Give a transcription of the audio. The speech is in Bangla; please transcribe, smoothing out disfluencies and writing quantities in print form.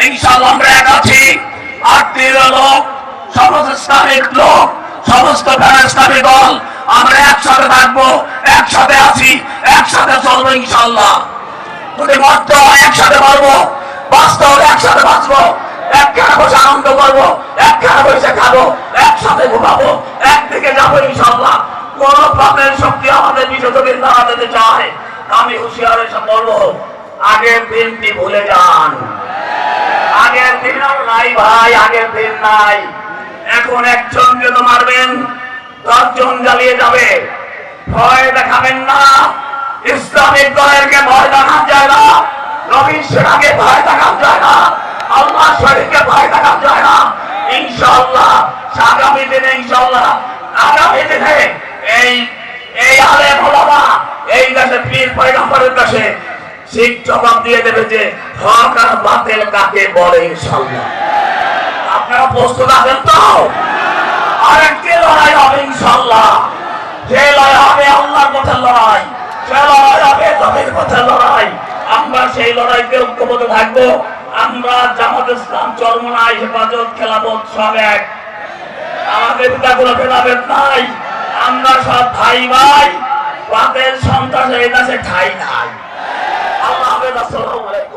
ইনশাআল্লাহ আমরা এক আছি। আত্মীয় লোক, সমস্ত ইসলামিক লোক, সমস্ত ইসলামী দল আমরা একসাথে থাকবো, একসাথে আছি, একসাথে চলবো ইনশাআল্লাহ। যদি মত একসাথে পারবো, বাস্তব একসাথে বাঁচবো, একখানে বসে আনন্দ করবো, একখানে বসে খাবো, একসাথে ঘুমাবো, একদিকে যাবো ইনশাআল্লাহ। কোন পাপের শক্তি আমাদের বিশেষজ্ঞ না দিতে চায়। আমি হুঁশিয়ার এসে বলবো, আগের দিনটি ভুলে যান। আগের দিন আর নাই ভাই, আগের দিন নাই। এখন একজনকে তো মারবেন, 10 জন জ্বালিয়ে যাবে। ভয় দেখাবেন না। ইসলামিক দলেরকে ভয় দেখান যায় না, নবীর সেনাকে ভয় দেখান যায় না, আল্লাহ শরীফকে ভয় দেখান যায় না। ইনশাআল্লাহ আগামী দিনে, ইনশাআল্লাহ আগামী দিনে এই আলেম ওলামা এই দেশে পীর পয়গম্বরের কাছে ঠিক জবাব দিয়ে দেবে যে হক আর বাতিল কাকে বলে। ইনশাআল্লাহ আপনারা প্রস্তুত আছেন তো? আরেকটি লড়াই হবে ইনশাআল্লাহ। যে লড়াই হবে আল্লাহর পথের লড়াই, সে লড়াই হবে জমির পথের লড়াই। আমরা সেই লড়াইতে ঐক্যবদ্ধ থাকবো। আমরা জামাত ইসলাম, চরমনাই, হেফাজত, খেলাফত সব এক। আমাদের পিতাগুলো ভেদাভেদ নাই। আমরা সব ভাই ভাই। বাতের সন্ত্রাস এই দেশে ঠাই নাই। আল্লাহ হাফেজ। আসসালামু আলাইকুম।